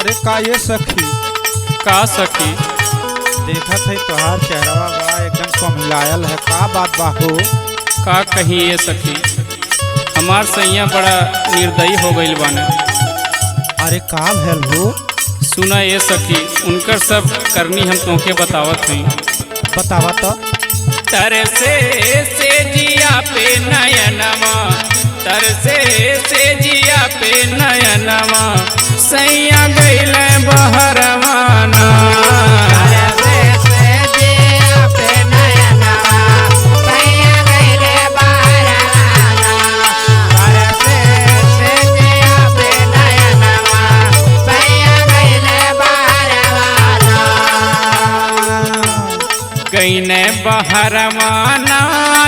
अरे का ये सखी, का सखी? देखत है तोहार चेहरा बड़ा एकदम कमिलायल है, का बात बा हो? का कही ये सखी, हमार सैया बड़ा निर्दयी हो गईल बाने। अरे का भेल हो? सुना ये सखी, उनकर सब करनी हम तोके बतावत हई। बतावा तो। तरसे से जिया पे नयनमा, तरसे से जिया पे नयनमा, सैया गईल बहरवाना। गईले बहरवाना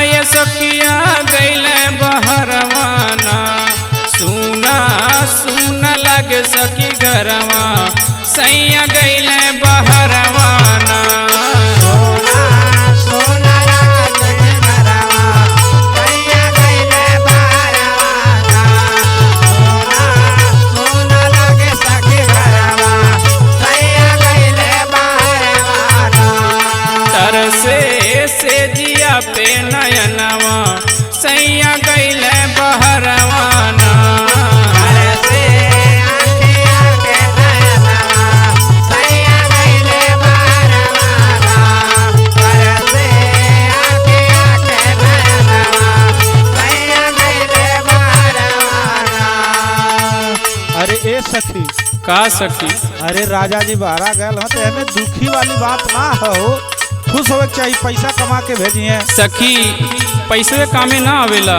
ये सखिया, गईले बहरवाना, सुना सुना लगे सखी घरवा, सैया गईले बहरवाना। से जिया पे नयनवा, सैया गईले बहरवाना। अरे ए सखी, का सखी? अरे राजा जी बाहर गए हो तो हमें दुखी वाली बात ना हो, खुश होवे चाहिए, पैसा कमा के भेजिए। सखी पैसे कामे ना आवेला,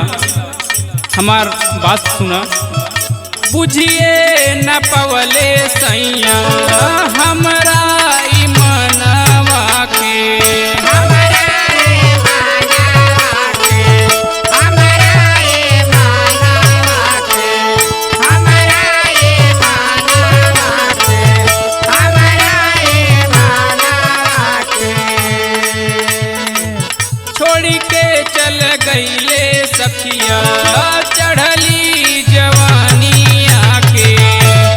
हमार बात सुना। बुझिए न पवले सैया हमरा ई मनवा के, गईले सखिया चढ़ली जवानी आके,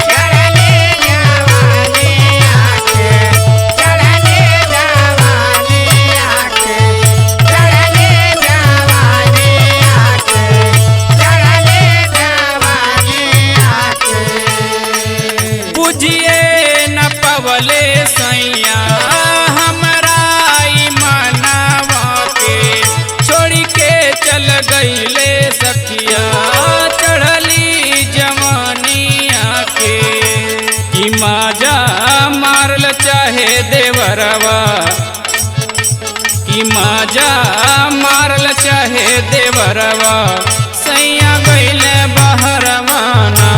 चढ़ले जवानी आके, चढ़ले जवानी आके, चढ़ले जवानी आके, चढ़ले जवानी आके। बुझिए न पवले सैया हमरा ई मनवा के, छोड़ी के चल गईले सखिया चढ़ली जवानिया के। कि माजा मारल चाहे देवरवा, कि माजा मारल चाहे देवरवा, सैया गईले बहरवाना।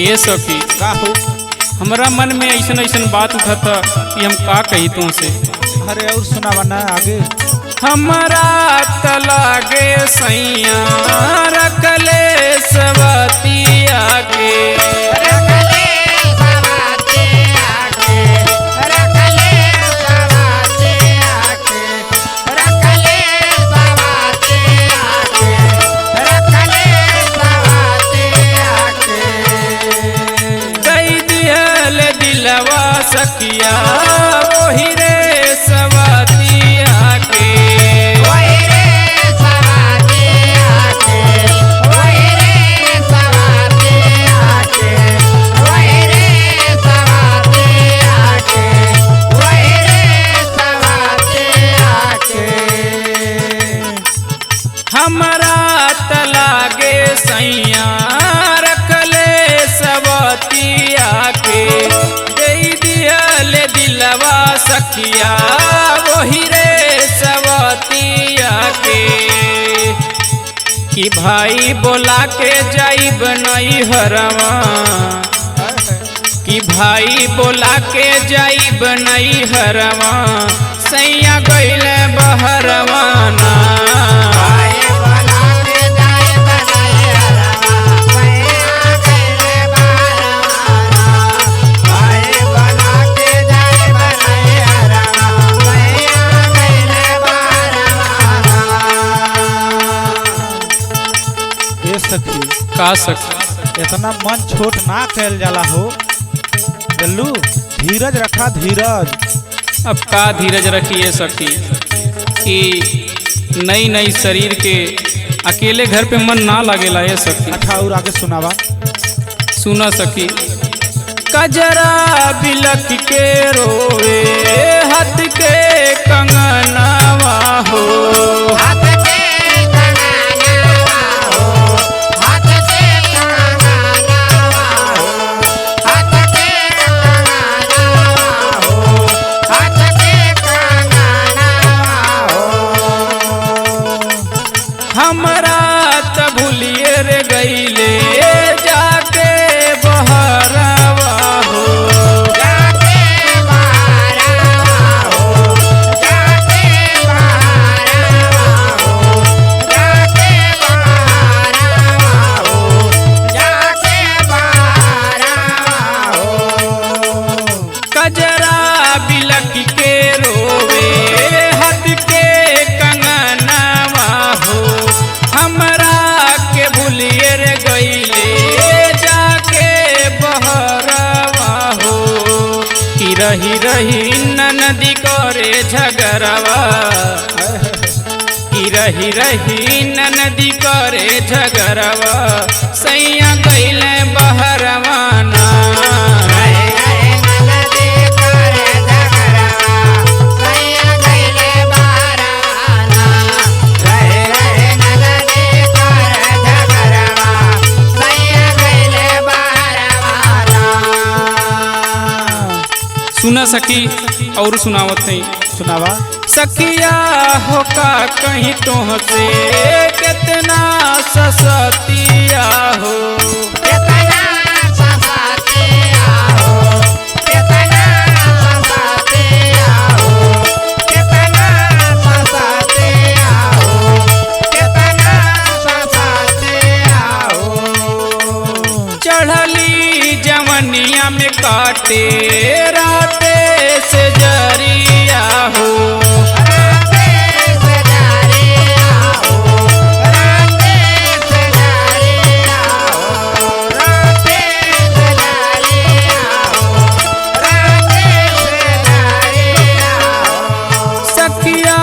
ये सखी, का हो? हमरा मन में ऐसन ऐसन बात उठता कि हम का कही तुमसे। अरे और सुनावा ना आगे। हमारा तलागे सैया रखले सवती आगे, रखले सवाते आके, रखले सवाते आके, रखले सवाते आके, रखले सवाते आके। दई दियल दिलवा सखिया वही रे सवती आगे, वही रे सवाते आके, कि भाई बोला के जाइब नहीं हरवा, कि भाई बोला के जाइब नहीं हरवा, सैया गइले बहरवा ना। सखी का सखी इतना मन छोट ना कैल जाला हो। जल्लू धीरज रखा धीरज। अब का धीरज रखिए सखी कि नई नई शरीर के अकेले घर पे मन ना लगेला ये सखी। अच्छा और आगे सुनावा। सुना सखी कजरा बिलक के रोवे हाथ के कंगनवा हो, हमरा त भूलिए रे गईले जाके बहरवा हो, जाके बहरवा हो, जाके बहरवा हो, जाके बहरवा हो, जाके बहरवा हो। कजरा बिलक के रोवे हाथ के कंगनवा हो, हमरा के भूलिए रे गईले जाके बहरवा हो, कि रही रही ननदी करे झगड़वा, कि रही रही ननदी करे झगड़वा, सैया गईले बहरवा ना। सुना सखी और सुनावत नहीं। सुनावा। सखिया हो का कहीं तोह से कितना ससतिया हो, कितना ससतिया हो, कितना ससतिया हो, कितना ससतिया हो, कितना ससतिया हो। चढ़ली जवनिया में काटे राते से जरिया हो, राते से जरिया हो, राते से जरिया हो, राते से जरिया हो, राते से जरिया हो। सखिया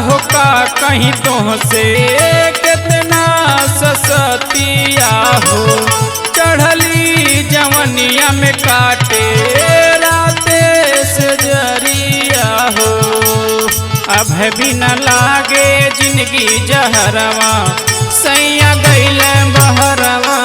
हो का कहीं तोह से कितना ससतिया हो, चढ़ली जवनिया में काटे राते से जरिया हो। अब भी न लागे जिंदगी जहरवा, सैया गईले बहरवा।